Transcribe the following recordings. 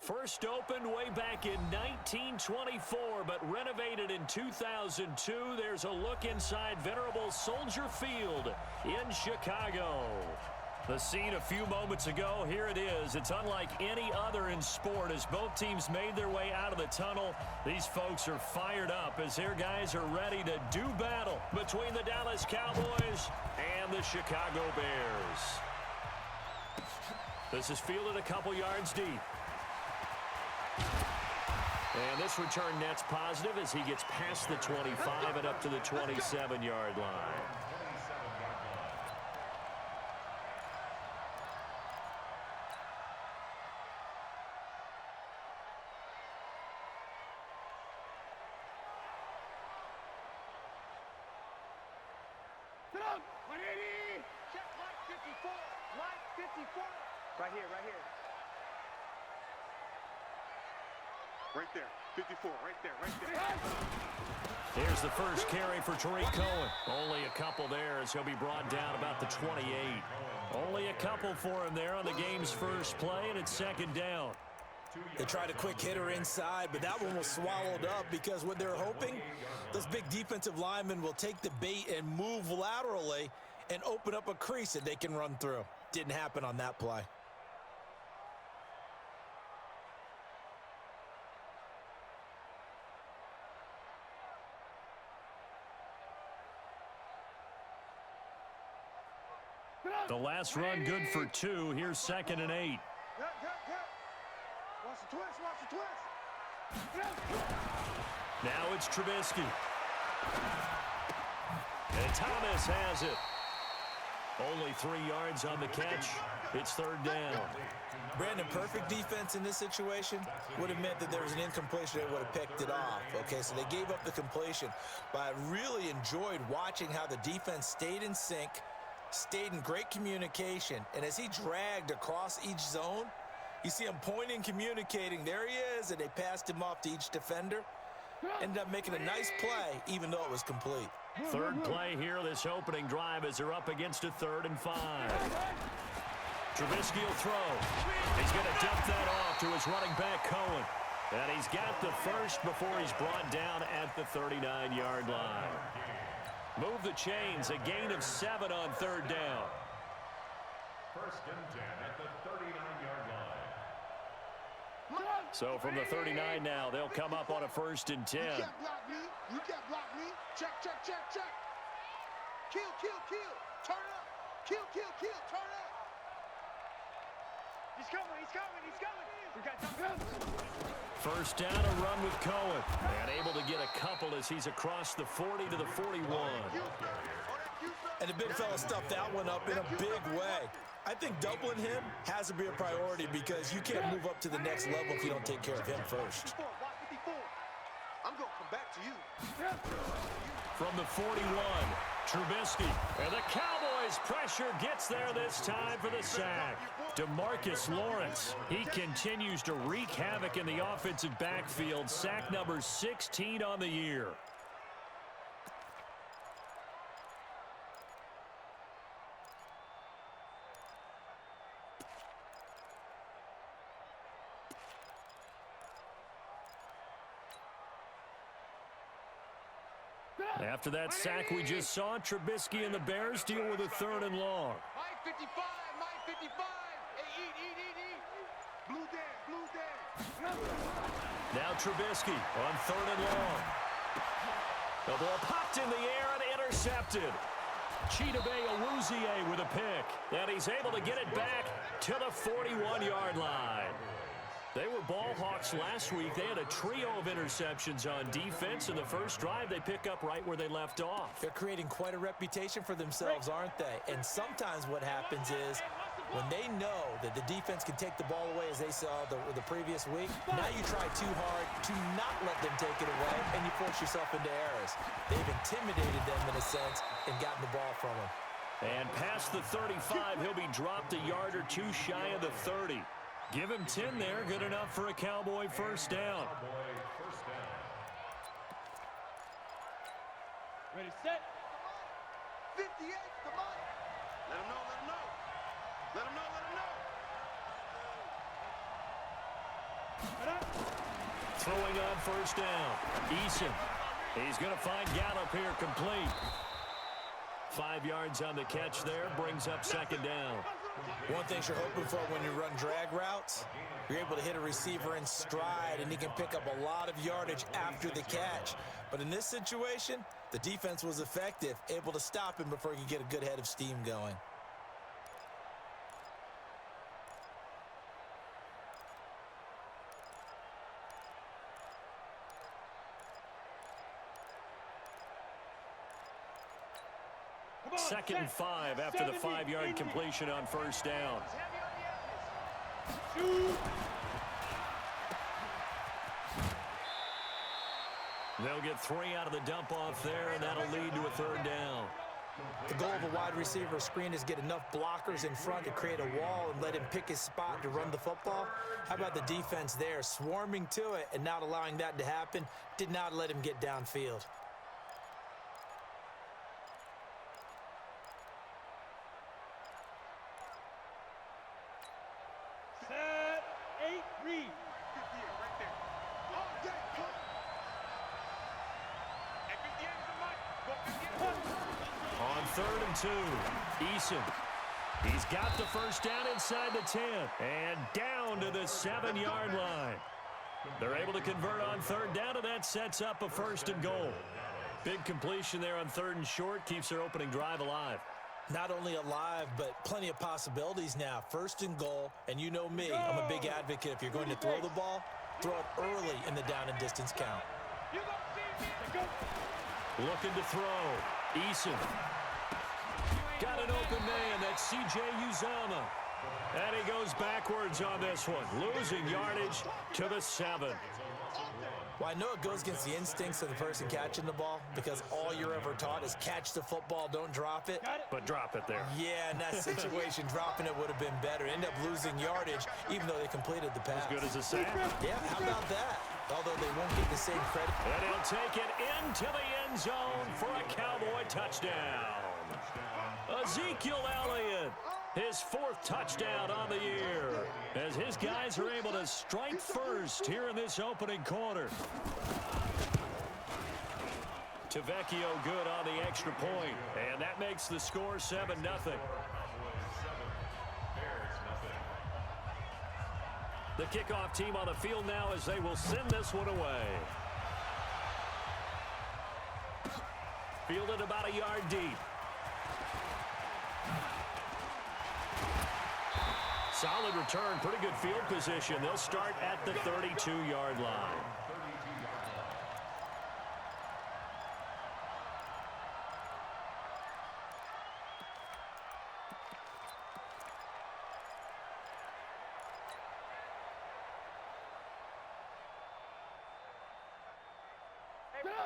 First opened way back in 1924, but renovated in 2002. There's a look inside venerable Soldier Field in Chicago. The scene a few moments ago, here it is. It's unlike any other in sport as both teams made their way out of the tunnel. These folks are fired up as their guys are ready to do battle between the Dallas Cowboys and the Chicago Bears. This is fielded a couple yards deep. And this return net's positive as he gets past the 25 and up to the 27-yard line. Sit down, 180. Check line 54. Line 54. Right here, right here. Right there. 54. Right there. Right there. Here's the first carry for Tariq Cohen. Only a couple there as he'll be brought down about the 28. Only a couple for him there on the game's first play, and it's second down. They tried a quick hitter inside, but that one was swallowed up because what they're hoping, those big defensive linemen will take the bait and move laterally and open up a crease that they can run through. Didn't happen on that play. The last run good for 2. Here's 2nd and 8. Watch the twist. Watch the twist. Now it's Trubisky. And Thomas has it. Only 3 yards on the catch. It's 3rd down. Brandon, perfect defense in this situation would have meant that there was an incompletion. They would have picked it off. Okay, so they gave up the completion. But I really enjoyed watching how the defense stayed in sync, stayed in great communication, and as he dragged across each zone, you see him pointing, communicating. There he is, and they passed him off to each defender. Ended up making a nice play, even though it was complete. Third play here, this opening drive, as they're up against a 3rd and 5. Trubisky will throw. He's going to dump that off to his running back, Cohen. And he's got the first before he's brought down at the 39-yard line. Move the chains, a gain of 7 on 3rd down. 1st and 10 at the 39-yard line. So from the 39 now, they'll come up on a 1st and 10. You can't block me. You can't block me. Check, check, check, check. Kill, kill, kill. Turn up. Kill, kill, kill. Turn up. He's coming. He's coming. He's coming. We got something. First down, a run with Cohen. And able to get a couple as he's across the 40 to the 41. And the big fella stuffed that one up in a big way. I think doubling him has to be a priority because you can't move up to the next level if you don't take care of him first. I'm going to come back to you. From the 41, Trubisky. And the Cowboys pressure gets there this time for the sack. DeMarcus Lawrence. He continues to wreak havoc in the offensive backfield. Sack number 16 on the year. After that sack we just saw, Trubisky and the Bears deal with a 3rd and long. Mike 55, Mike 55. Hey, eat. Blue Dan. Now Trubisky on 3rd and long. The ball popped in the air and intercepted. Chidobe Awuzie with a pick. And he's able to get it back to the 41-yard line. They were ball hawks last week. They had a trio of interceptions on defense. In the first drive, they pick up right where they left off. They're creating quite a reputation for themselves, aren't they? And sometimes what happens is when they know that the defense can take the ball away, as they saw the previous week, now you try too hard to not let them take it away, and you force yourself into errors. They've intimidated them in a sense and gotten the ball from them. And past the 35, he'll be dropped a yard or 2 shy of the 30. Give him 10 there, good enough for a Cowboy first down. Ready, set. 58, come on. Let him know, let him know. Let him know, let him know. Throwing on first down. Eason. He's going to find Gallup here complete. 5 yards on the catch there, brings up 2nd down. One thing you're hoping for when you run drag routes, you're able to hit a receiver in stride, and he can pick up a lot of yardage after the catch. But in this situation, the defense was effective, able to stop him before he could get a good head of steam going. Second and 5 after the 5-yard completion on first down. They'll get 3 out of the dump off there, and that'll lead to a 3rd down. The goal of a wide receiver screen is get enough blockers in front to create a wall and let him pick his spot to run the football. How about the defense there, swarming to it and not allowing that to happen? Did not let him get downfield. Set, 8, read. Right there. All day, punt. On 3rd and 2, Eason. He's got the first down inside the 10 and down to the 7-yard line. They're able to convert on 3rd down, and that sets up a 1st and goal. Big completion there on 3rd and short, keeps their opening drive alive. Not only alive, but plenty of possibilities now. 1st and goal, and you know me, I'm a big advocate. If you're going to throw the ball, throw it early in the down and distance count. Looking to throw. Eason. Got an open man. That's C.J. Uzama. And he goes backwards on this one. Losing yardage to the 7. Well, I know it goes against the instincts of the person catching the ball because all you're ever taught is catch the football, don't drop it. But drop it there. Yeah, in that situation, dropping it would have been better. End up losing yardage, even though they completed the pass. As good as a sack. Yeah, how about that? Although they won't get the same credit. And he'll take it into the end zone for a Cowboy touchdown. Ezekiel Elliott, his 4th touchdown on the year, as his guys are able to strike first here in this opening quarter. Tavecchio good on the extra point, and that makes the score 7-0. The kickoff team on the field now as they will send this one away. Fielded about a yard deep. Solid return, pretty good field position. They'll start at the 32-yard line.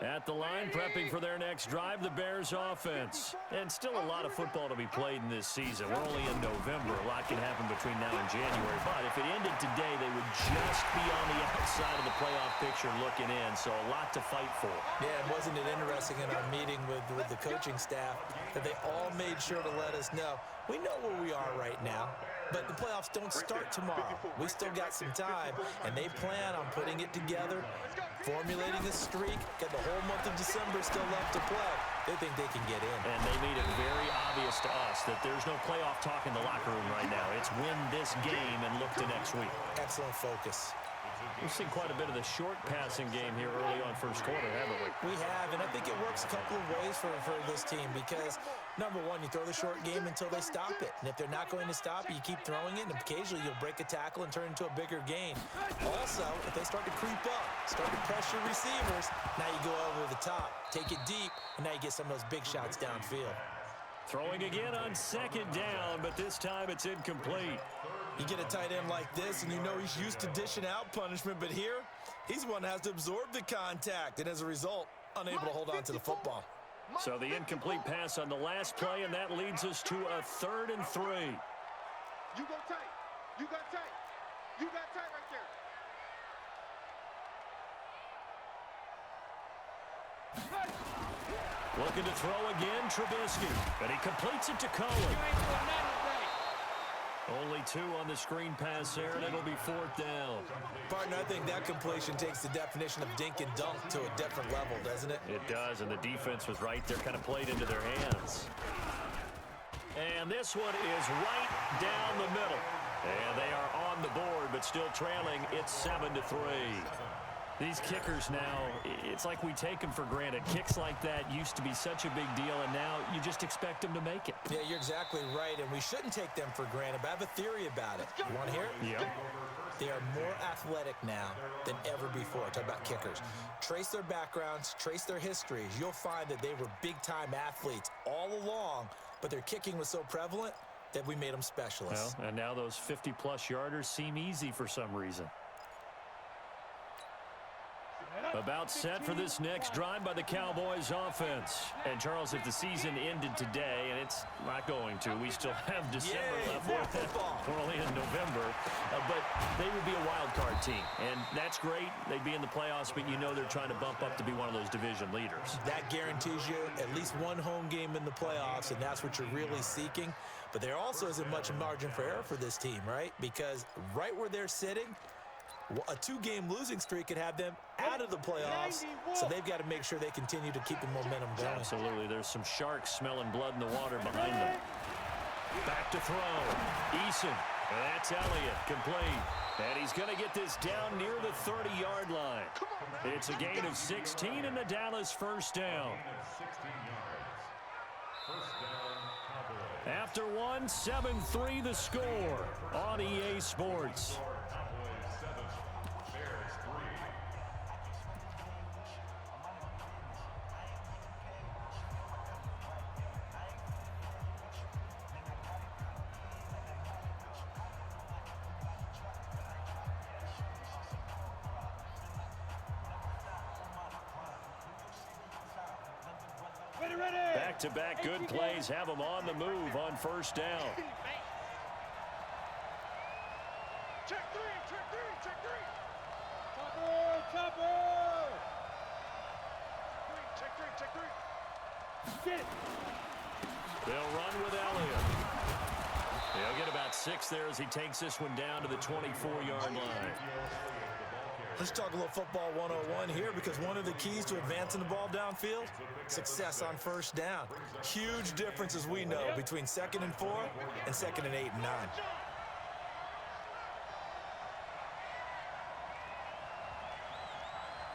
At the line, prepping for their next drive, the Bears offense. And still a lot of football to be played in this season. We're only in November. A lot can happen between now and January. But if it ended today, they would just be on the outside of the playoff picture looking in. So a lot to fight for. Yeah, and wasn't it interesting in our meeting with the coaching staff that they all made sure to let us know, we know where we are right now, but the playoffs don't start tomorrow. We still got some time, and they plan on putting it together, formulating a streak, got the whole month of December still left to play. They think they can get in. And they made it very obvious to us that there's no playoff talk in the locker room right now. It's win this game and look to next week. Excellent focus. We've seen quite a bit of the short passing game here early on first quarter, haven't we? We have, and I think it works a couple of ways for this team because, number one, you throw the short game until they stop it. And if they're not going to stop it, you keep throwing it, and occasionally you'll break a tackle and turn it into a bigger gain. Also, if they start to creep up, start to pressure receivers, now you go over the top, take it deep, and now you get some of those big shots downfield. Throwing again on 2nd down, but this time it's incomplete. You get a tight end like this, and you know he's used to dishing out punishment, but here, he's the one that has to absorb the contact, and as a result, unable to hold on to the football. So the incomplete pass on the last play, and that leads us to a 3rd and 3. You go tight. You got tight. You got tight right there. Looking to throw again, Trubisky, but he completes it to Cohen. Only 2 on the screen pass there, and it'll be 4th down. Partner, I think that completion takes the definition of dink and dunk to a different level, doesn't it? It does, and the defense was right there, kind of played into their hands. And this one is right down the middle. And they are on the board, but still trailing. It's 7-3. These kickers now, it's like we take them for granted. Kicks like that used to be such a big deal, and now you just expect them to make it. Yeah, you're exactly right, and we shouldn't take them for granted, but I have a theory about it. You want to hear it? Yep. They are more athletic now than ever before. Talk about kickers. Trace their backgrounds, trace their histories. You'll find that they were big-time athletes all along, but their kicking was so prevalent that we made them specialists. Well, and now those 50-plus yarders seem easy for some reason. About set for this next drive by the Cowboys offense. And, Charles, if the season ended today, and it's not going to, we still have December left. We're only in November. But they would be a wild card team. And that's great. They'd be in the playoffs, but you know they're trying to bump up to be one of those division leaders. That guarantees you at least one home game in the playoffs, and that's what you're really seeking. But there also isn't much margin for error for this team, right? Because right where they're sitting, a two-game losing streak could have them out of the playoffs, so they've got to make sure they continue to keep the momentum going. Absolutely. There's some sharks smelling blood in the water behind them. Back to throw. Eason. That's Elliott. Complete. And he's going to get this down near the 30-yard line. It's a gain of 16 and a Dallas first down. After one, 7-3 the score on EA Sports. Back-to-back good plays have them on the move on first down. Check three. Check three. They'll run with Elliott. They'll get about 6 there as he takes this one down to the 24-yard line. Let's talk a little football 101 here, because one of the keys to advancing the ball downfield, success on first down. Huge difference, as we know, between 2nd and 4 and 2nd and 8 and 9.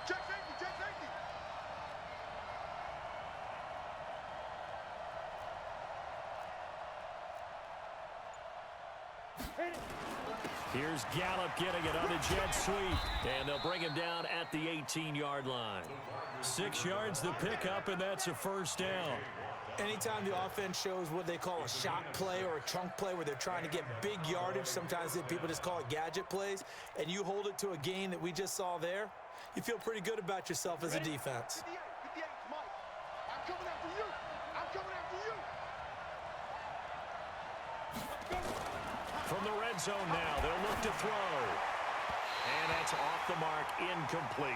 Check safety. Here's Gallup getting it on a jet sweep. And they'll bring him down at the 18-yard line. 6 yards the pickup, and that's a first down. Anytime the offense shows what they call a shot play or a chunk play where they're trying to get big yardage, sometimes people just call it gadget plays, and you hold it to a gain that we just saw there, you feel pretty good about yourself as a defense. 58, Mike. I'm coming after you. From the red zone now, they'll look to throw. And that's off the mark, incomplete.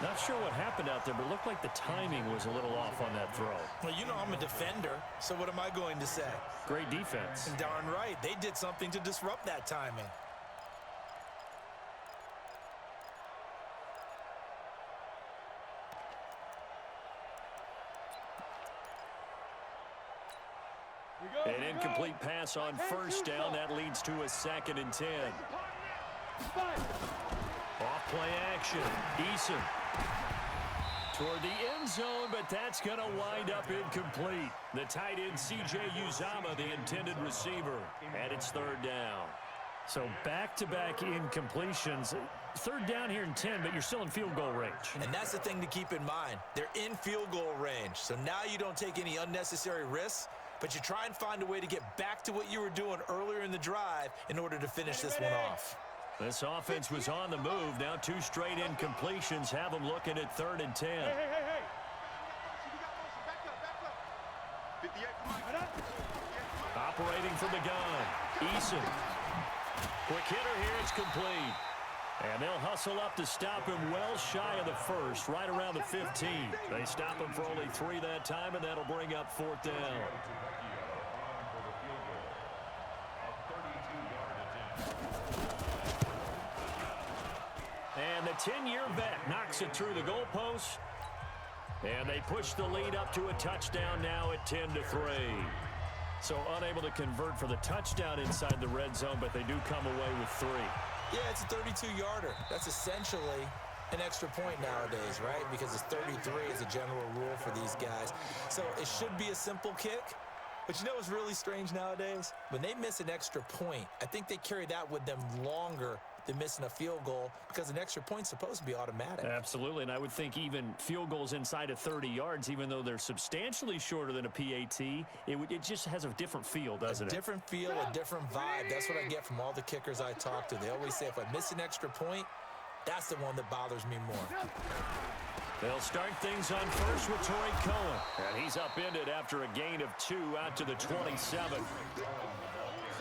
Not sure what happened out there, but it looked like the timing was a little off on that throw. Well, you know I'm a defender, so what am I going to say? Great defense. And darn right, they did something to disrupt that timing. An incomplete pass on first down. That leads to a 2nd and 10. Off play action. Eason toward the end zone, but that's going to wind up incomplete. The tight end, C.J. Uzama, the intended receiver. And it's 3rd down. So back-to-back incompletions. 3rd down here in 10, but you're still in field goal range. And that's the thing to keep in mind. They're in field goal range. So now you don't take any unnecessary risks, but you try and find a way to get back to what you were doing earlier in the drive in order to finish this one off. This offense was on the move. Now 2 straight incompletions have them looking at 3rd and 10. Hey. Back up. Operating from the gun. Eason. Quick hitter here. It's complete. And they'll hustle up to stop him well shy of the first, right around the 15. They stop him for only 3 that time, and that'll bring up 4th down. And the 10-year vet knocks it through the goalpost. And they push the lead up to a touchdown now at 10-3. So unable to convert for the touchdown inside the red zone, but they do come away with 3. Yeah, it's a 32-yarder. That's essentially an extra point nowadays, right? Because it's 33 as a general rule for these guys. So it should be a simple kick. But you know what's really strange nowadays? When they miss an extra point, I think they carry that with them longer than missing a field goal, because an extra point's supposed to be automatic. Absolutely, and I would think even field goals inside of 30 yards, even though they're substantially shorter than a PAT, it just has a different feel, doesn't it? A different feel, a different vibe. That's what I get from all the kickers I talk to. They always say, if I miss an extra point, That's the one that bothers me more. They'll start things on first with Torrey Cohen. And he's upended after a gain of 2 out to the 27.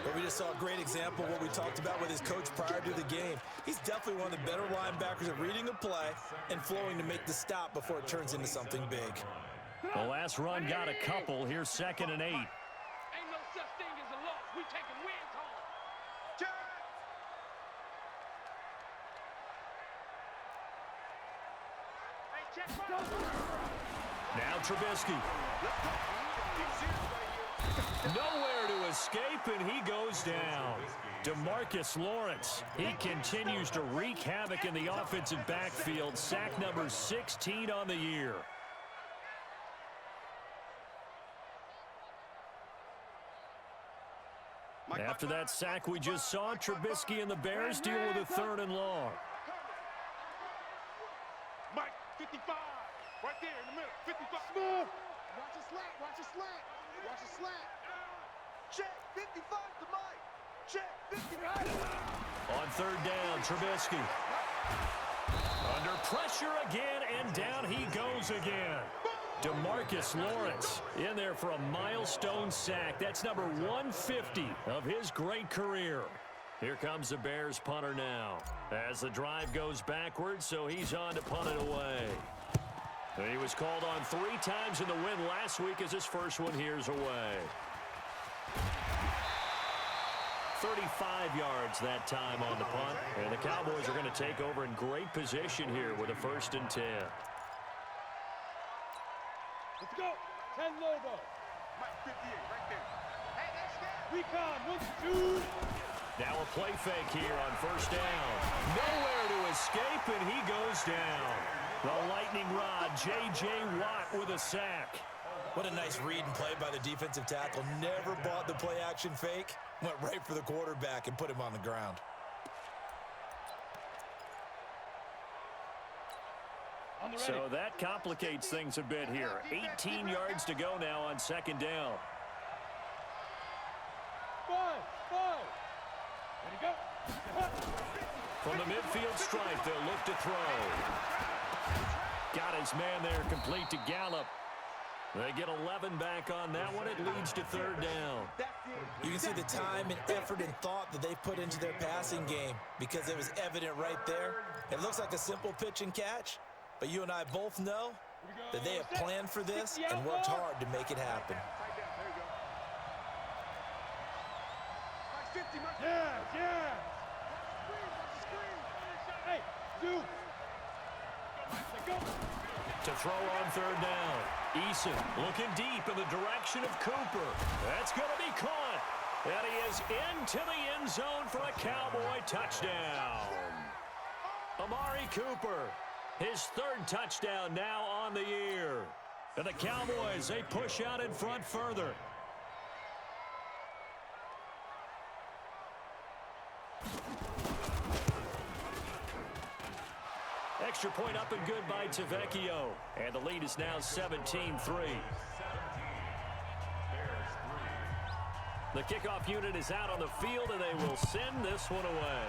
But we just saw a great example of what we talked about with his coach prior to the game. He's definitely one of the better linebackers at reading a play and flowing to make the stop before it turns into something big. The last run got a couple. Here's 2nd and 8. Ain't no such thing as a loss. We taking wins home. Now Trubisky. Nowhere to escape, and he goes down. DeMarcus Lawrence. He continues to wreak havoc in the offensive backfield. Sack number 16 on the year. After that sack we just saw, Trubisky and the Bears deal with a 3rd and long. Mike, 55. Right there in the middle. 55. Move. Watch a slant. Watch a slant. Watch a slant. Check. 55 to Mike. Check. 55. On 3rd down, Trubisky. Under pressure again, and down he goes again. DeMarcus Lawrence in there for a milestone sack. That's number 150 of his great career. Here comes the Bears punter now as the drive goes backwards, so he's on to punt it away. He was called on 3 times in the win last week as his first one here's away. 35 yards that time on the punt, and the Cowboys are going to take over in great position here with a 1st and 10. Let's go. 10 Lobo. Mike 58 right there. Hey, that's good. Recon. 1, 2. Now a play fake here on 1st down. Nowhere to escape, and he goes down. The lightning rod, J.J. Watt with a sack. What a nice read and play by the defensive tackle. Never bought the play-action fake. Went right for the quarterback and put him on the ground. So that complicates things a bit here. 18 yards to go now on 2nd down. 5. Ready to go. From the midfield stripe, they'll look to throw. Got his man there, complete to Gallup. They get 11 back on that one. It leads to 3rd down. You can see the time and effort and thought that they put into their passing game because it was evident right there. It looks like a simple pitch and catch, but you and I both know that they have planned for this and worked hard to make it happen. Yeah. Hey, do. To throw on 3rd down. Eason looking deep in the direction of Cooper. That's going to be caught. And he is into the end zone for a Cowboy touchdown. Amari Cooper, his 3rd touchdown now on the year. And the Cowboys, they push out in front further. Extra point up and good by Tavecchio. And the lead is now 17-3. The kickoff unit is out on the field, and they will send this one away.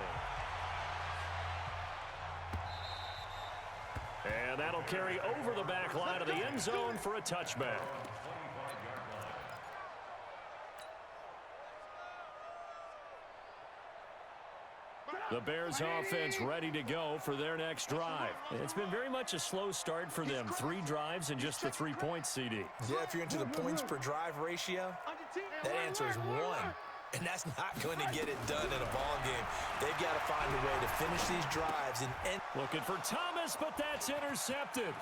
And that'll carry over the back line of the end zone for a touchback. The Bears offense ready to go for their next drive. It's been very much a slow start for them. 3 drives and just the 3 points, CD. Yeah, if you're into the points per drive ratio, that answer is 1. And that's not going to get it done in a ball game. They've got to find a way to finish these drives and end. Looking for Thomas, but that's intercepted.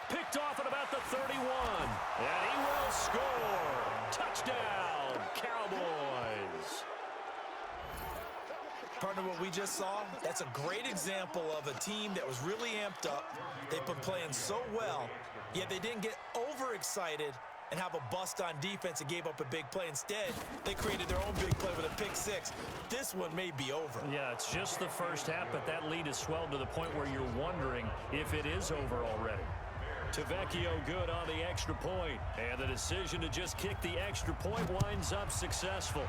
Picked off at about the 31. And he will score. Touchdown, Cowboys. Partner, what we just saw, that's a great example of a team that was really amped up. They've been playing so well, yet they didn't get overexcited and have a bust on defense and gave up a big play. Instead, they created their own big play with a pick 6. This one may be over. Yeah, it's just the first half, but that lead has swelled to the point where you're wondering if it is over already. Tavecchio good on the extra point, and the decision to just kick the extra point winds up successful.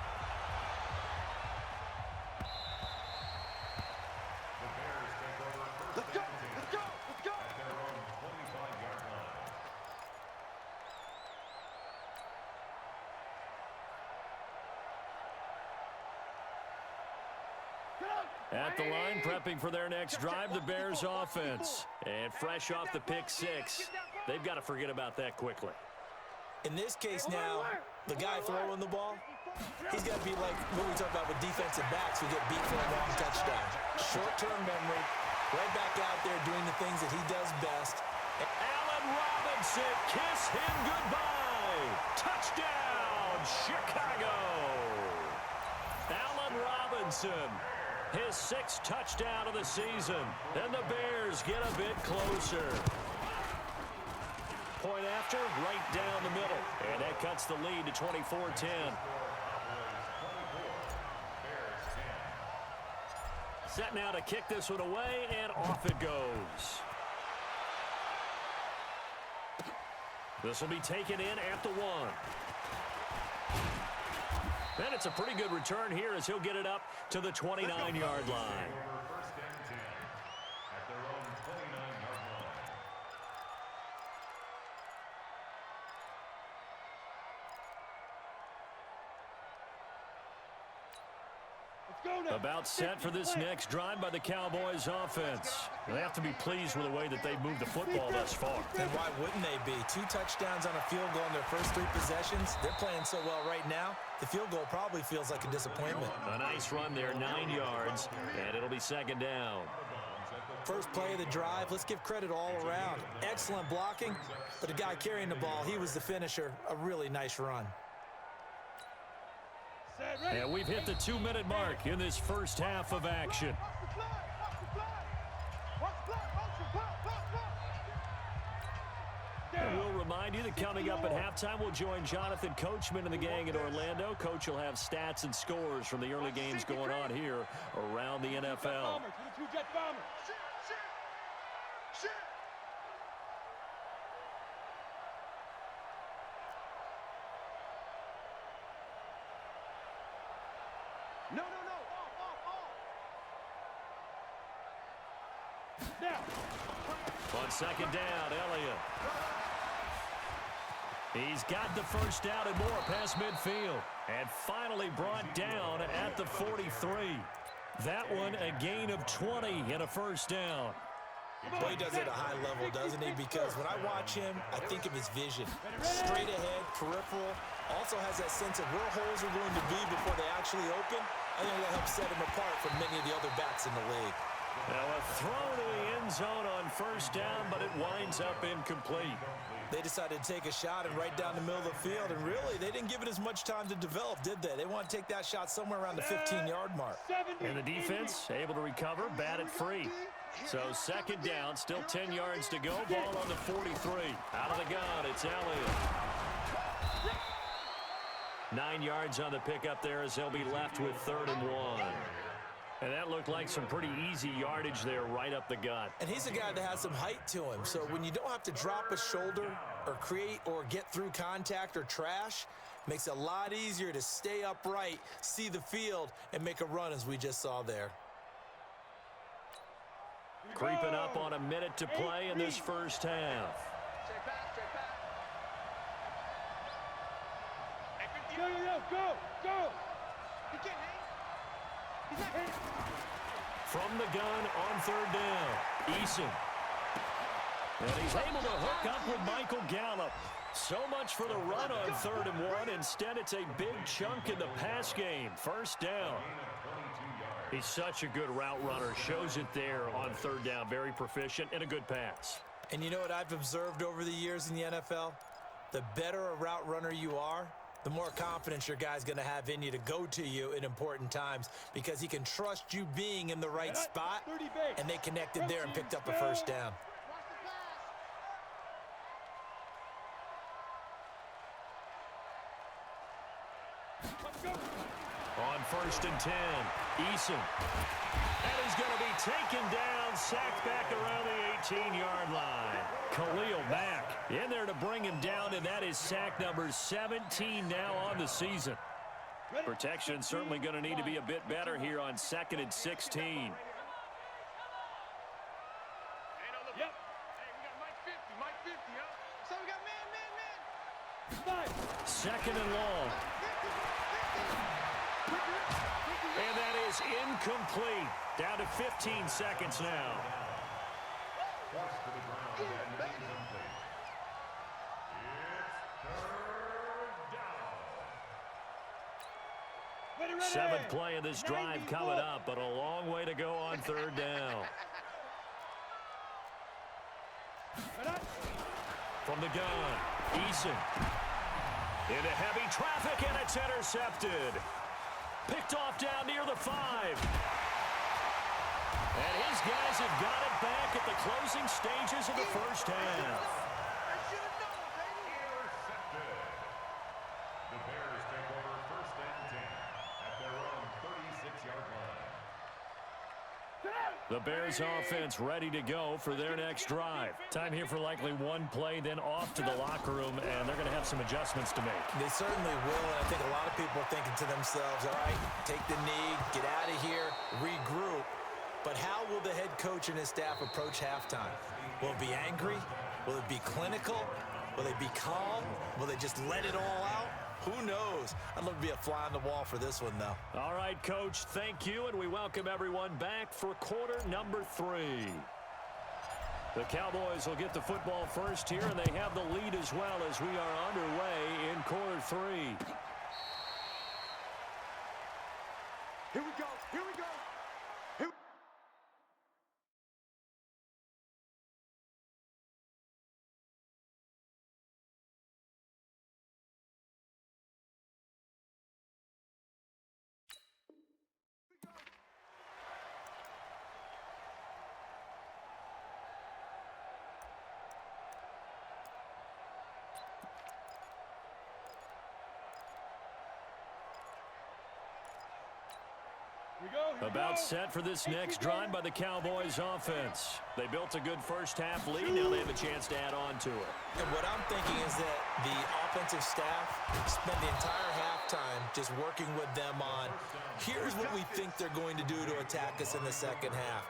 At the line, prepping for their next drive, the Bears offense. And fresh off the pick six, they've got to forget about that quickly. In this case now, the guy throwing the ball, he's got to be like what we talk about with defensive backs who get beat for a long touchdown. Short-term memory, right back out there doing the things that he does best. Allen Robinson, kiss him goodbye. Touchdown, Chicago. Allen Robinson, his sixth touchdown of the season. And the Bears get a bit closer. Point after, right down the middle. And that cuts the lead to 24-10. Set now to kick this one away, and off it goes. This will be taken in at the 1. And it's a pretty good return here as he'll get it up to the 29-yard line. About set for this next drive by the Cowboys offense. They have to be pleased with the way that they've moved the football thus far. And why wouldn't they be? 2 touchdowns on a field goal in their first 3 possessions. They're playing so well right now, the field goal probably feels like a disappointment. A nice run there, 9 yards, and it'll be second down. First play of the drive, let's give credit all around. Excellent blocking, but the guy carrying the ball, he was the finisher. A really nice run. And we've hit the 2-minute mark in this first half of action. And we'll remind you that coming up at halftime, we'll join Jonathan Coachman and the gang in Orlando. Coach will have stats and scores from the early games going on here around the NFL. No. Now. On second down, Elliott. He's got the first down and more past midfield. And finally brought down at the 43. That one a gain of 20 and a first down. Well, he does it at a high level, doesn't he? Because when I watch him, I think of his vision. Straight ahead, peripheral. Also has that sense of where holes are going to be before they actually open. I think that helps set him apart from many of the other backs in the league. Now a throw to the end zone on first down, but it winds up incomplete. They decided to take a shot and right down the middle of the field, and really, they didn't give it as much time to develop, did they? They want to take that shot somewhere around the 15-yard mark. And the defense able to recover, bat it free. So second down, still 10 yards to go. Ball on the 43. Out of the gun, it's Elliott. 9 yards on the pickup there as they'll be left with 3rd and 1. And that looked like some pretty easy yardage there right up the gut. And he's a guy that has some height to him. So when you don't have to drop a shoulder or create or get through contact or trash, makes it a lot easier to stay upright, see the field, and make a run as we just saw there. Creeping up on a minute to play in this first half. Go. From the gun on 3rd down, Eason. And he's able to hook up with Michael Gallup. So much for the run on 3rd and 1. Instead, it's a big chunk in the pass game. First down. He's such a good route runner. Shows it there on 3rd down. Very proficient and a good pass. And you know what I've observed over the years in the NFL? The better a route runner you are, the more confidence your guy's going to have in you to go to you in important times because he can trust you being in the right spot, and they connected there and picked up a first down. On 1st and 10, Eason. And he's going to be taken down, sacked back around the 18-yard line. Khalil Mack in there to bring him down, and that is sack number 17 now on the season. Protection certainly going to need to be a bit better here on 2nd and 16. Second and long. And that is incomplete. Down to 15 seconds now. Forced to the ground and incomplete. It's third down. Seventh play of this drive coming up, but a long way to go on third down. From the gun, Eason. Into heavy traffic, and it's intercepted. Picked off down near the 5. And his guys have got it back at the closing stages of the first half. Intercepted. The Bears take over first and 10 at their own 36-yard line. The Bears offense ready to go for their next drive. Time here for likely one play, then off to the locker room, and they're going to have some adjustments to make. They certainly will, and I think a lot of people are thinking to themselves, all right, take the knee, get out of here, regroup. But how will the head coach and his staff approach halftime? Will it be angry? Will it be clinical? Will they be calm? Will they just let it all out? Who knows? I'd love to be a fly on the wall for this one, though. All right, Coach, thank you, and we welcome everyone back for quarter number 3. The Cowboys will get the football first here, and they have the lead as well as we are underway in quarter 3. Here we go. Here we go. Here. About set for this next drive by the Cowboys offense. They built a good first half lead. Now they have a chance to add on to it. And what I'm thinking is that the offensive staff spent the entire halftime just working with them on, here's what we think they're going to do to attack us in the second half.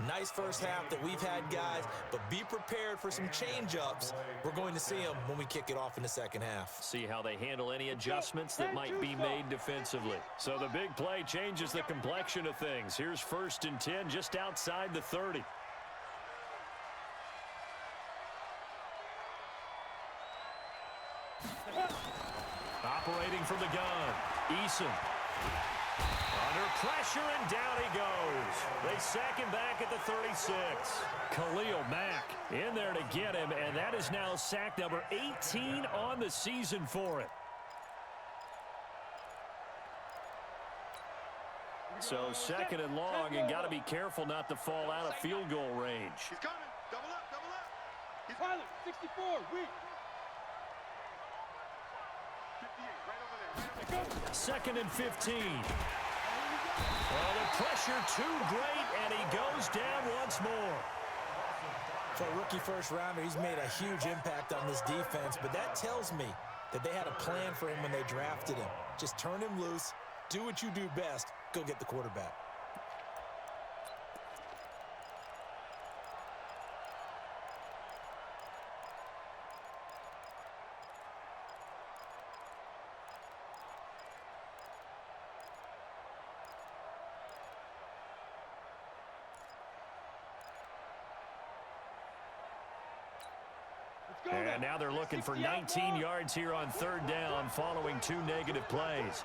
Nice first half that we've had, guys, but be prepared for some change-ups. We're going to see them when we kick it off in the second half. See how they handle any adjustments that might be made defensively. So the big play changes the complexion of things. Here's first and 10 just outside the 30. Operating from the gun, Eason. Under pressure, and down he goes. They sack him back at the 36. Khalil Mack in there to get him, and that is now sack number 18 on the season for it. So second and long, and got to be careful not to fall out of field goal range. He's coming. Double up, double up. He's pilot, 64, weak. 58, right over there. Second and 15. Well, the pressure too great, and he goes down once more. For a rookie first-rounder, he's made a huge impact on this defense, but that tells me that they had a plan for him when they drafted him. Just turn him loose, do what you do best, go get the quarterback. And now they're looking for 19 yards here on third down following 2 negative plays.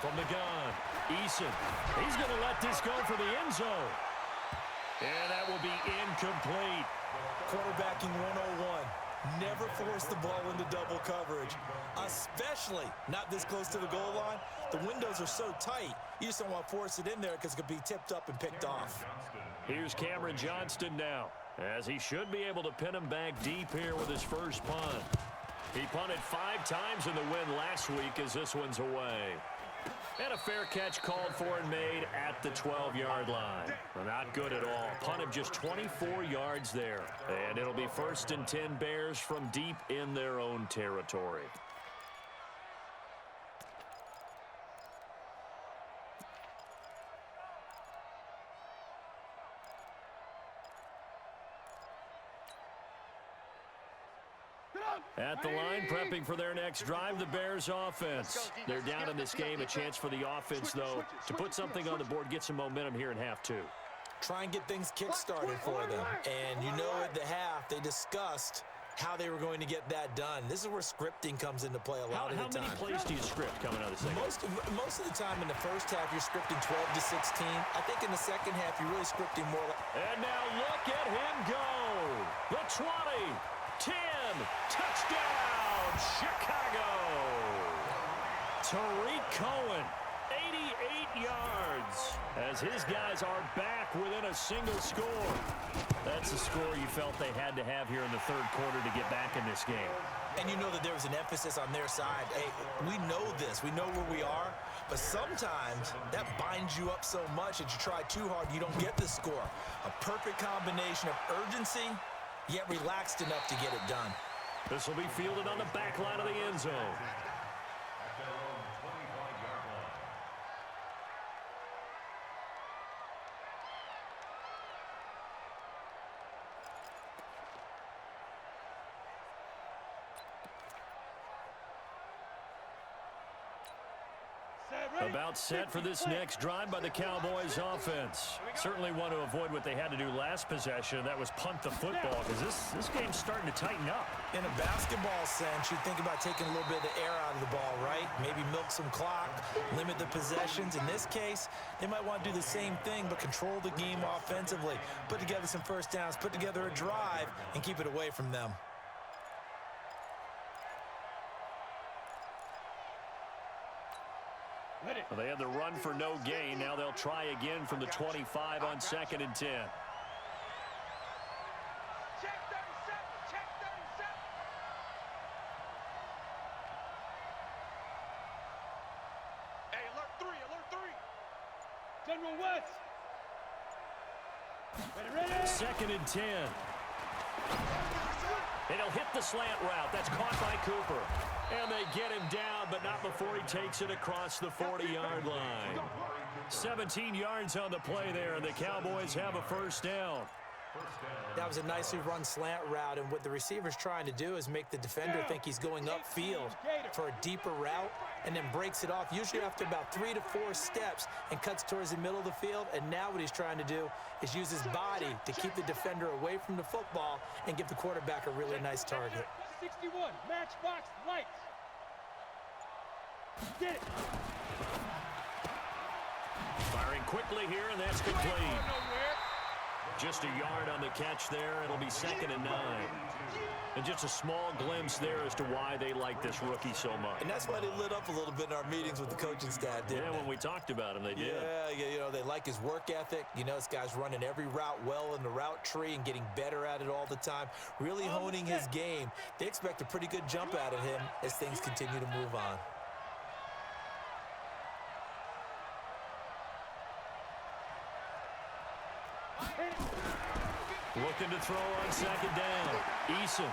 From the gun, Eason. He's going to let this go for the end zone. And that will be incomplete. Quarterbacking 101. Never force the ball into double coverage, especially not this close to the goal line. The windows are so tight, you just don't want to force it in there because it could be tipped up and picked off. Here's Cameron Johnston now, as he should be able to pin him back deep here with his first punt. He punted 5 times in the win last week as this one's away. And a fair catch called for and made at the 12-yard line. Well, not good at all. Punt of just 24 yards there. And it'll be first and 10 Bears from deep in their own territory. At the line, prepping for their next drive, the Bears offense. They're down in this game. A chance for the offense, though, to put something on the board, get some momentum here in half two. Try and get things kick-started for them. And you know at the half, they discussed how they were going to get that done. This is where scripting comes into play a lot of the time. How many plays do you script coming out of the second? Most of the time in the first half, you're scripting 12 to 16. I think in the second half, you're really scripting more like... And now look at him go. The 20, 10, touchdown, Chicago. Tariq Cohen, 88 yards, as his guys are back within a single score. That's the score you felt they had to have here in the third quarter to get back in this game. And you know that there was an emphasis on their side. Hey, we know this. We know where we are. But sometimes that binds you up so much that you try too hard, you don't get the score. A perfect combination of urgency, yet relaxed enough to get it done. This will be fielded on the back line of the end zone. About set for this next drive by the Cowboys offense. Certainly want to avoid what they had to do last possession. That was punt the football, because this game's starting to tighten up. In a basketball sense, you think about taking a little bit of the air out of the ball, right? Maybe milk some clock, limit the possessions. In this case, they might want to do the same thing, but control the game offensively. Put together some first downs, put together a drive, and keep it away from them. Well, they had the run for no gain. Now they'll try again from the 25 on 2nd and 10. Check 37. Check 37. Hey, alert 3. Alert 3. General West. Ready. 2nd and 10. And he'll hit the slant route. That's caught by Cooper. And they get him down, but not before he takes it across the 40-yard line. 17 yards on the play there, and the Cowboys have a first down. That was a nicely run slant route, and what the receiver's trying to do is make the defender think he's going upfield for a deeper route, and then breaks it off, usually after about 3 to 4 steps, and cuts towards the middle of the field. And now what he's trying to do is use his body to keep the defender away from the football and give the quarterback a really nice target. 61, matchbox lights. Get it. Firing quickly here, and that's complete. Just a yard on the catch there. It'll be 2nd and 9. And just a small glimpse there as to why they like this rookie so much. And that's why they lit up a little bit in our meetings with the coaching staff, didn't they? When we talked about him, they did. Yeah, you know, they like his work ethic. You know, this guy's running every route well in the route tree and getting better at it all the time, really honing his game. They expect a pretty good jump out of him as things continue to move on. Looking to throw on 2nd down. Eason.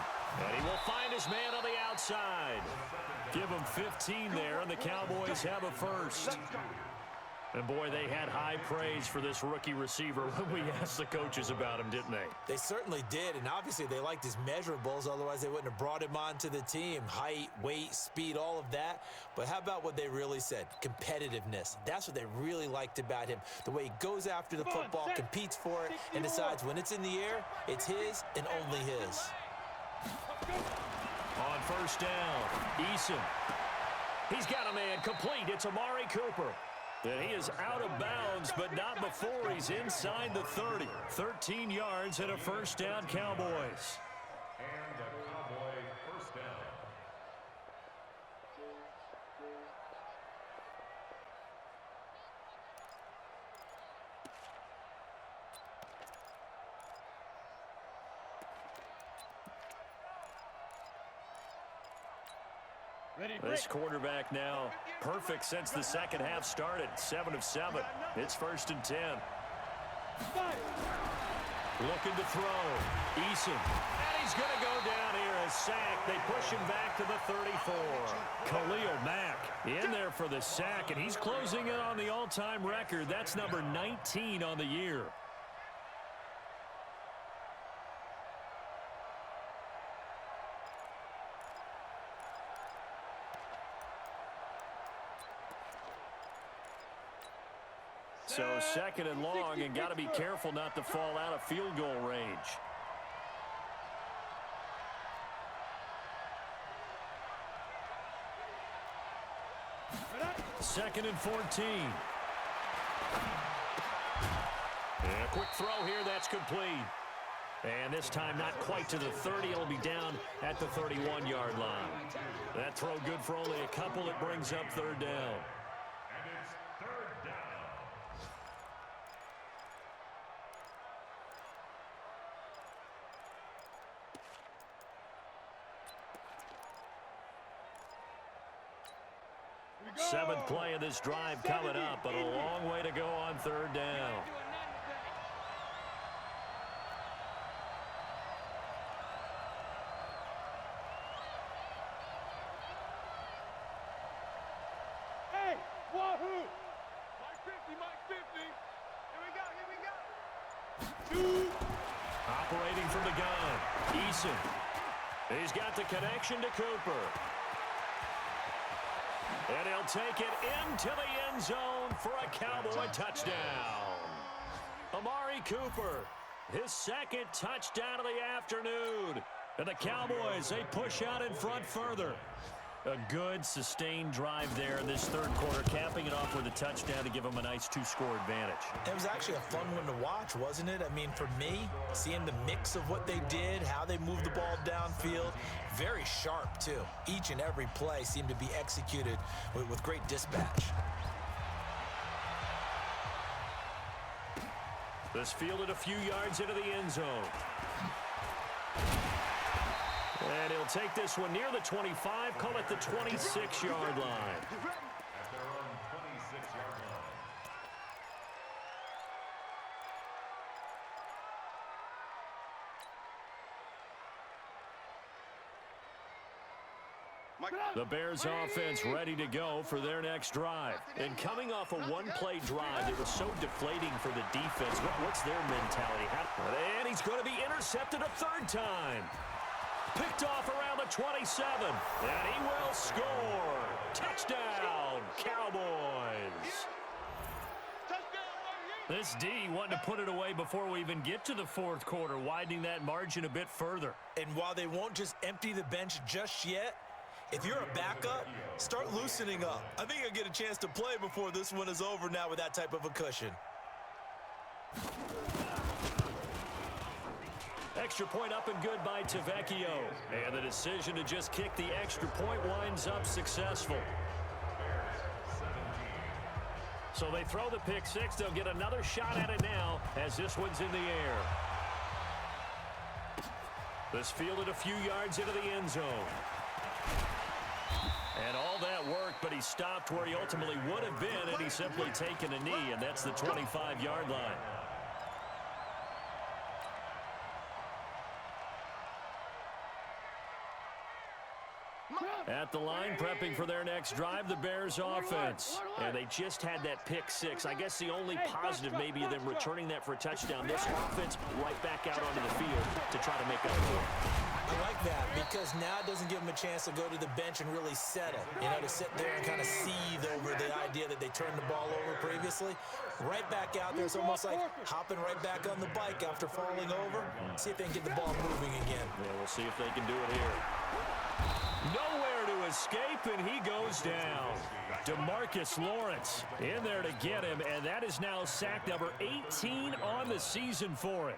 And he will find his man on the outside. Give him 15 there, and the Cowboys have a first. And, boy, they had high praise for this rookie receiver when we asked the coaches about him, didn't they? They certainly did, and obviously they liked his measurables. Otherwise, they wouldn't have brought him onto the team. Height, weight, speed, all of that. But how about what they really said? Competitiveness. That's what they really liked about him. The way he goes after the football, competes for it, and decides when it's in the air, it's his and only his. On 1st down, Eason. He's got a man complete. It's Amari Cooper. And he is out of bounds, but not before he's inside the 30. 13 yards and a first down, Cowboys. And a Cowboy first down. This quarterback now perfect since the second half started. 7 of 7. It's 1st and 10. Looking to throw. Eason. And he's going to go down here as sacked. They push him back to the 34. Khalil Mack in there for the sack, and he's closing in on the all-time record. That's number 19 on the year. So second and long, and got to be careful not to fall out of field goal range. Second and 14. And a quick throw here, that's complete. And this time not quite to the 30. It'll be down at the 31-yard line. That throw good for only a couple. It brings up third down. And it's third down. Seventh play of this drive coming up, but a long way to go on third down. Hey, wahoo! Mike 50, Mike 50. Here we go, here we go. Two. Operating from the gun, Eason. He's got the connection to Cooper. And he'll take it into the end zone for a Cowboy touchdown. Amari Cooper, his second touchdown of the afternoon. And the Cowboys, they push out in front further. A good, sustained drive there in this third quarter, capping it off with a touchdown to give them a nice two-score advantage. It was actually a fun one to watch, wasn't it? I mean, for me, seeing the mix of what they did, how they moved the ball downfield, very sharp, too. Each and every play seemed to be executed with great dispatch. This fielded a few yards into the end zone. And he'll take this one near the 25, call it the 26-yard line. At their own 26-yard line. The Bears offense ready to go for their next drive. And coming off a one-play drive that was so deflating for the defense, what's their mentality? And he's going to be intercepted a third time. Picked off around the 27, and he will score. Touchdown, Cowboys. This D wanting to put it away before we even get to the fourth quarter, widening that margin a bit further. And while they won't just empty the bench just yet, if you're a backup, start loosening up. I think you'll get a chance to play before this one is over now with that type of a cushion. Extra point up and good by Tavecchio. And the decision to just kick the extra point winds up successful. So they throw the pick six. They'll get another shot at it now as this one's in the air. This fielded a few yards into the end zone. And all that worked, but he stopped where he ultimately would have been, and he's simply taken a knee, and that's the 25-yard line. At the line, prepping for their next drive, the Bears offense. And they just had that pick six. I guess the only positive maybe of them returning that for a touchdown. This offense right back out onto the field to try to make up for it. I like that because now it doesn't give them a chance to go to the bench and really settle. You know, to sit there and kind of seethe over the idea that they turned the ball over previously. Right back out there. It's almost like hopping right back on the bike after falling over. See if they can get the ball moving again. Yeah, we'll see if they can do it here. Nowhere to escape, and he goes down. DeMarcus Lawrence in there to get him, and that is now sack number 18 on the season for it.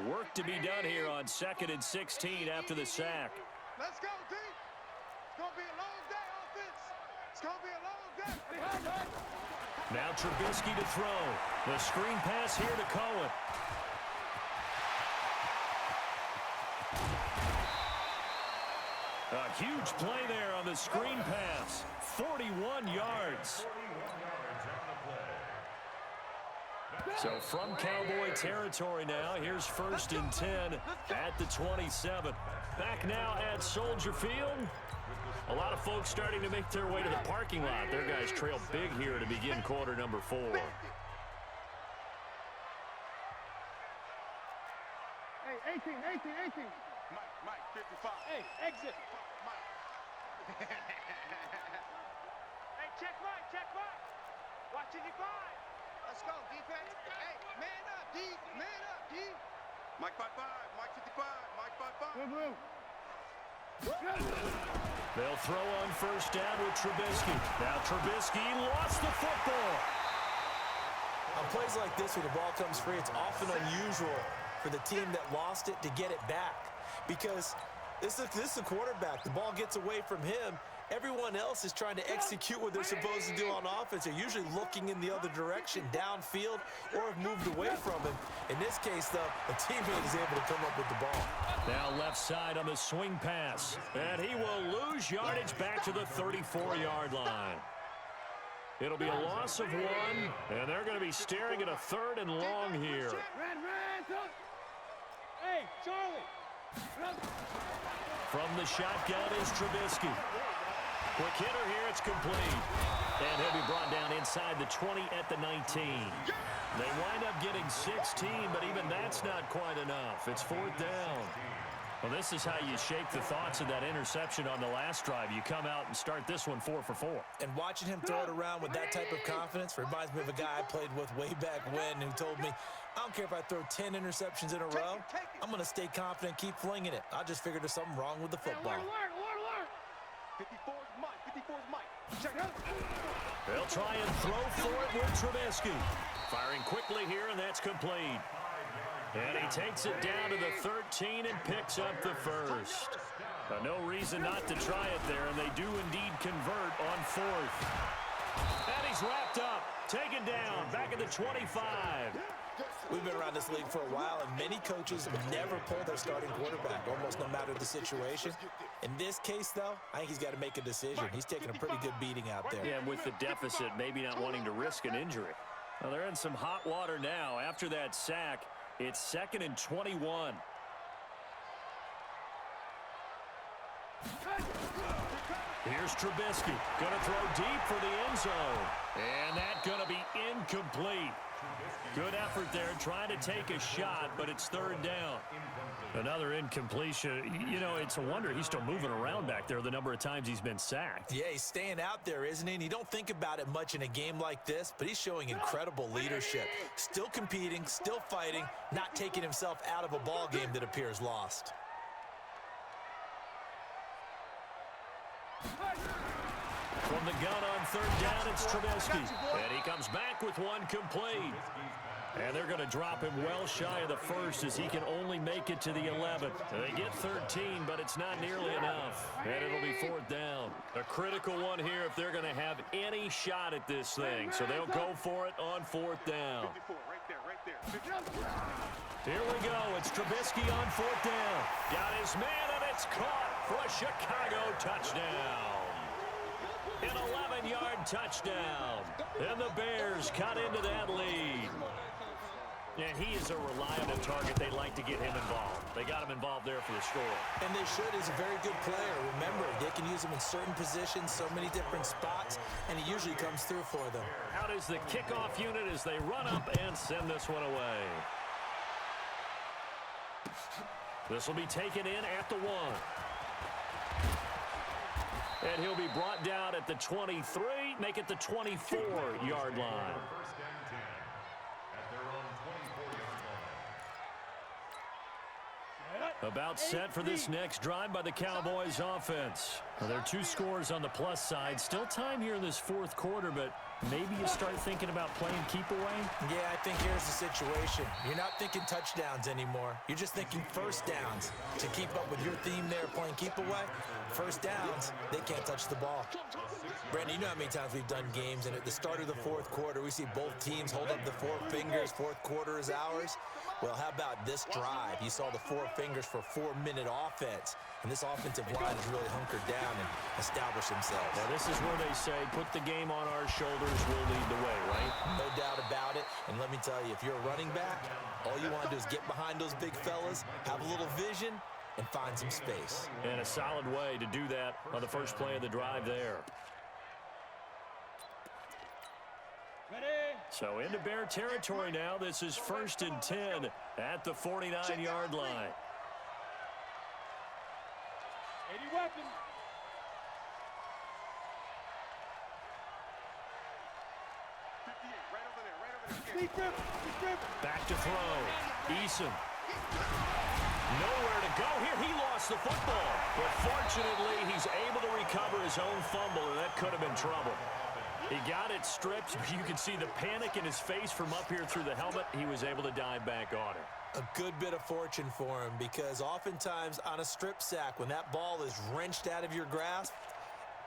Work to be done here on 2nd and 16 after the sack. Let's go, D. It's going to be a long day, offense. It's going to be a long day. Now Trubisky to throw. The screen pass here to Cohen. A huge play there on the screen pass. 41 yards. So from Cowboy territory now, here's 1st and 10 at the 27. Back now at Soldier Field. A lot of folks starting to make their way to the parking lot. Their guys trail big here to begin quarter number 4. Hey, 18. Mike, 55. Hey, exit. Mike. Hey, check Mike. Watch 55. Hey, man up, D. Man up, D. Mike 5-5, Mike 55, Mike 5-5. They'll throw on first down with Trubisky. Now Trubisky lost the football. On plays like this where the ball comes free, it's often unusual for the team that lost it to get it back. Because this is a quarterback. The ball gets away from him. Everyone else is trying to execute what they're supposed to do on offense. They're usually looking in the other direction, downfield, or have moved away from him. In this case, though, a teammate is able to come up with the ball. Now left side on the swing pass. And he will lose yardage back to the 34-yard line. It'll be a loss of 1, and they're going to be staring at a 3rd and long here. Hey, Charlie. From the shotgun is Trubisky. Quick hitter here, it's complete. And he'll be brought down inside the 20 at the 19. They wind up getting 16, but even that's not quite enough. It's 4th down. Well, this is how you shake the thoughts of that interception on the last drive. You come out and start this one 4 for 4. And watching him throw it around with that type of confidence reminds me of a guy I played with way back when who told me, I don't care if I throw 10 interceptions in a row. I'm going to stay confident, keep flinging it. I just figured there's something wrong with the football. 54's Mike, 54's Mike. Check it out. They'll try and throw for it with Trubisky. Firing quickly here, and that's complete. And he takes it down to the 13 and picks up the first. No reason not to try it there, and they do indeed convert on 4th. And he's wrapped up, taken down, back at the 25. We've been around this league for a while, and many coaches never pull their starting quarterback, almost no matter the situation. In this case, though, I think he's got to make a decision. He's taking a pretty good beating out there. Yeah, and with the deficit, maybe not wanting to risk an injury. Well, they're in some hot water now. After that sack, it's 2nd and 21. Here's Trubisky. Going to throw deep for the end zone. And that's going to be incomplete. Good effort there, trying to take a shot, but it's 3rd down. Another incompletion. You know, it's a wonder he's still moving around back there the number of times he's been sacked. Yeah, he's staying out there, isn't he? And you don't think about it much in a game like this, but he's showing incredible leadership. Still competing, still fighting, not taking himself out of a ball game that appears lost. From the gun on 3rd down, it's Trubisky. And he comes back with one complete. And they're going to drop him well shy of the first as he can only make it to the 11th. They get 13, but it's not nearly enough. And it'll be 4th down. A critical one here if they're going to have any shot at this thing. So they'll go for it on 4th down. 54, right there. Here we go. It's Trubisky on 4th down. Got his man, and it's caught for a Chicago touchdown. An 11-yard touchdown. And the Bears cut into that lead. And he is a reliable target. They like to get him involved. They got him involved there for the score. And they should. He's a very good player. Remember, they can use him in certain positions, so many different spots, and he usually comes through for them. Out is the kickoff unit as they run up and send this one away. This will be taken in at the 1. And he'll be brought down at the 23, make it the 24-yard line. About set for this next drive by the Cowboys offense. Well, there are 2 scores on the plus side. Still time here in this 4th quarter, but maybe you start thinking about playing keep away? Yeah, I think here's the situation. You're not thinking touchdowns anymore. You're just thinking first downs. To keep up with your theme there, playing keep away, first downs, they can't touch the ball. Brandon, you know how many times we've done games, and at the start of the 4th quarter, we see both teams hold up the 4 fingers, 4th quarter is ours. Well, how about this drive? You saw the 4 fingers for 4-minute offense, and this offensive line has really hunkered down and established themselves. Now, this is where they say, put the game on our shoulders, we'll lead the way, right? No doubt about it, and let me tell you, if you're a running back, all you want to do is get behind those big fellas, have a little vision, and find some space. And a solid way to do that on the first play of the drive there. So into Bear territory now. This is 1st and 10 at the 49-yard line. 80 weapons. Right over there. Back to throw. Eason. Nowhere to go here. He lost the football. But fortunately, he's able to recover his own fumble, and that could have been trouble. He got it stripped. You can see the panic in his face from up here through the helmet. He was able to dive back on it. A good bit of fortune for him, because oftentimes on a strip sack, when that ball is wrenched out of your grasp,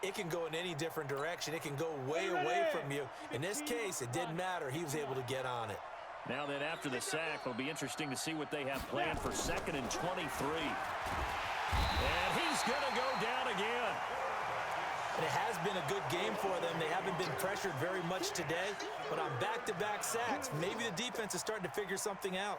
it can go in any different direction. It can go way away from you. In this case, it didn't matter. He was able to get on it. Now then, after the sack, it'll be interesting to see what they have planned for 2nd and 23. And he's going to go down again. And it has been a good game for them. They haven't been pressured very much today, but on back-to-back sacks, maybe the defense is starting to figure something out.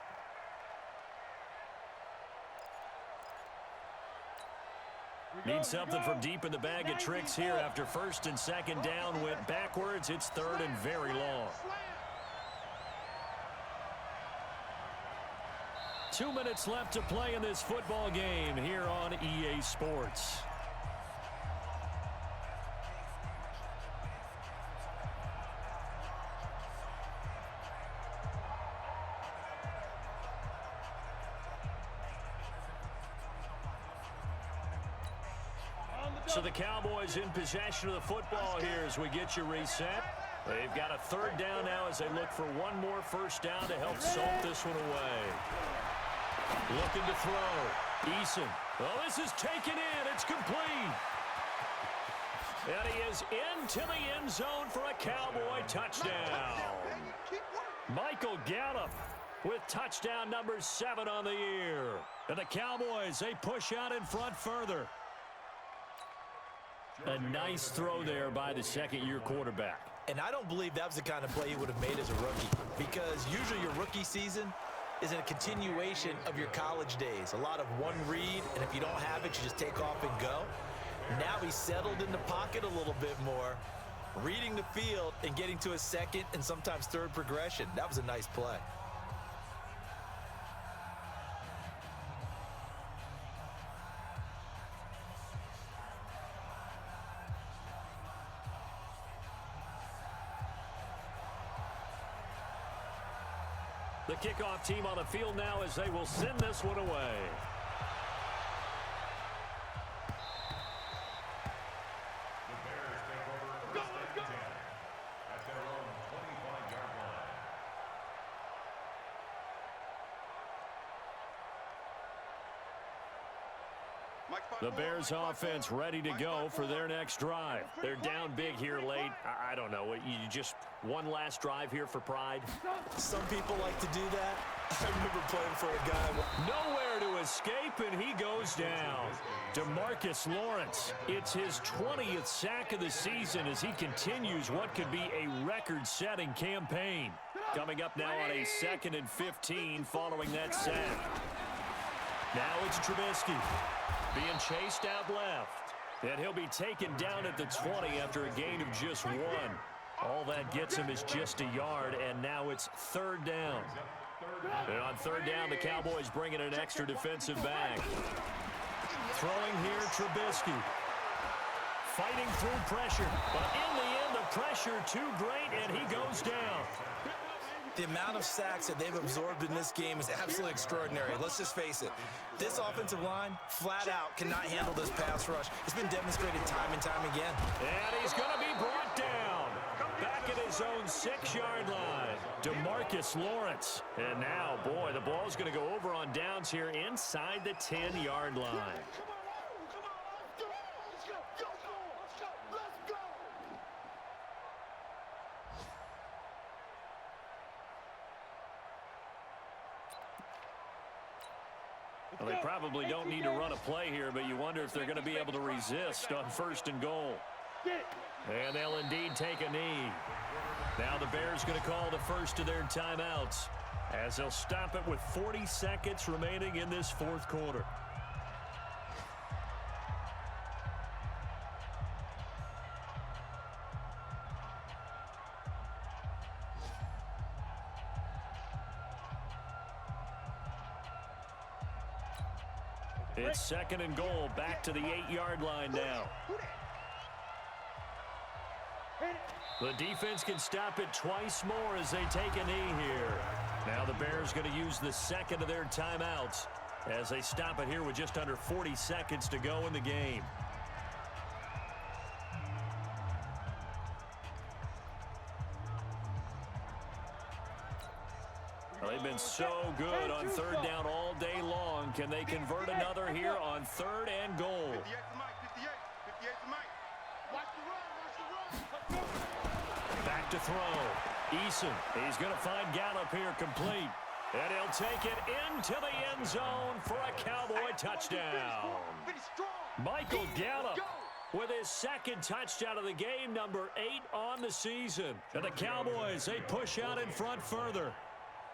Need something from deep in the bag of tricks here. After 1st and 2nd down went backwards. It's 3rd and very long. 2 minutes left to play in this football game here on EA Sports. So the Cowboys in possession of the football here as we get you reset. They've got a 3rd down now as they look for one more 1st down to help salt this one away. Looking to throw. Eason. Well, this is taken in. It's complete. And he is into the end zone for a Cowboy touchdown. Michael Gallup with touchdown number 7 on the year. And the Cowboys, they push out in front further. A nice throw there by the 2nd-year quarterback. And I don't believe that was the kind of play he would have made as a rookie, because usually your rookie season is a continuation of your college days. A lot of one read, and if you don't have it, you just take off and go. Now he's settled in the pocket a little bit more, reading the field and getting to a 2nd and sometimes 3rd progression. That was a nice play. The kickoff team on the field now as they will send this one away. The Bears take over 1st and 10 at their own 25-yard line. The Bears offense ready to go for their next drive. They're down big here late. I don't know. You just one last drive here for pride? Some people like to do that. I remember playing for a guy. Nowhere to escape, and he goes down. DeMarcus Lawrence. It's his 20th sack of the season as he continues what could be a record-setting campaign. Coming up now on a 2nd and 15 following that sack. Now it's Trubisky. Being chased out left. And he'll be taken down at the 20 after a gain of just 1. All that gets him is just a yard, and now it's 3rd down. And on 3rd down, the Cowboys bring in an extra defensive back. Throwing here, Trubisky. Fighting through pressure. But in the end, the pressure too great, and he goes down. The amount of sacks that they've absorbed in this game is absolutely extraordinary. Let's just face it. This offensive line, flat out, cannot handle this pass rush. It's been demonstrated time and time again. And he's going to be brought down. Back at his own 6-yard line. DeMarcus Lawrence. And now, boy, the ball's going to go over on downs here inside the 10-yard line. Well, they probably don't need to run a play here, but you wonder if they're going to be able to resist on 1st and goal. And they'll indeed take a knee. Now the Bears going to call the first of their timeouts as they'll stop it with 40 seconds remaining in this 4th quarter. It's 2nd and goal, back to the 8-yard line now. The defense can stop it twice more as they take a knee here. Now the Bears going to use the second of their timeouts as they stop it here with just under 40 seconds to go in the game. Well, they've been so good on third down all day long. Can they convert another here on third and goal? 58 to Mike, 58 to Mike. Watch the run. Back to throw. Eason, he's going to find Gallup here complete. And he'll take it into the end zone for a Cowboy touchdown. Michael Gallup with his second touchdown of the game, number 8 on the season. And the Cowboys, they push out in front further.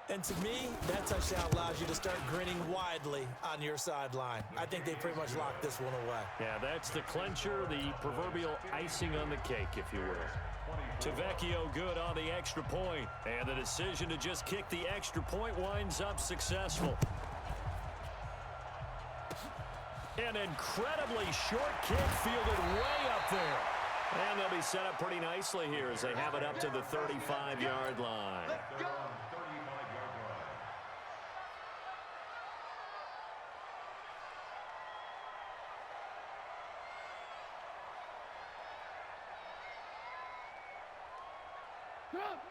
And to me, that touchdown allows you to start grinning widely on your sideline. I think they pretty much locked this one away. Yeah, that's the clincher, the proverbial icing on the cake, if you will. Tavecchio good on the extra point. And the decision to just kick the extra point winds up successful. An incredibly short kick fielded way up there. And they'll be set up pretty nicely here as they have it up to the 35-yard line.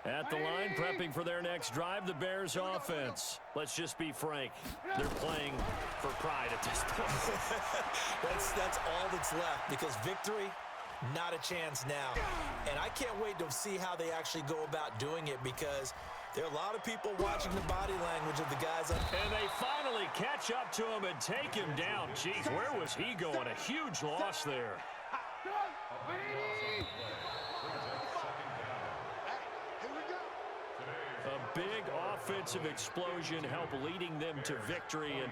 At the line, prepping for their next drive, the Bears offense. Let's just be frank. They're playing for pride at this point. That's all that's left, because victory, not a chance now. And I can't wait to see how they actually go about doing it, because there are a lot of people watching the body language of the guys up. And they finally catch up to him and take him down. Jeez, where was he going? A huge loss there. A big offensive explosion helped leading them to victory. And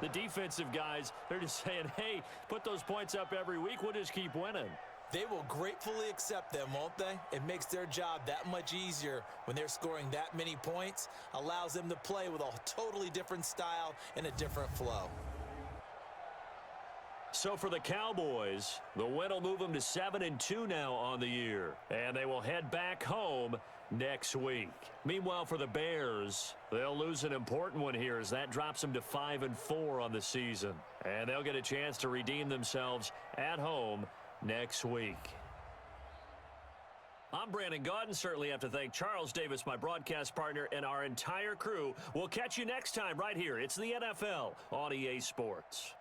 the defensive guys, they're just saying, hey, put those points up every week. We'll just keep winning. They will gratefully accept them, won't they? It makes their job that much easier when they're scoring that many points. Allows them to play with a totally different style and a different flow. So for the Cowboys, the win will move them to 7-2 now on the year. And they will head back home next week. Meanwhile, for the Bears, they'll lose an important one here as that drops them to 5-4 on the season. And they'll get a chance to redeem themselves at home next week. I'm Brandon Gaudin. Certainly have to thank Charles Davis, my broadcast partner, and our entire crew. We'll catch you next time right here. It's the NFL on EA Sports.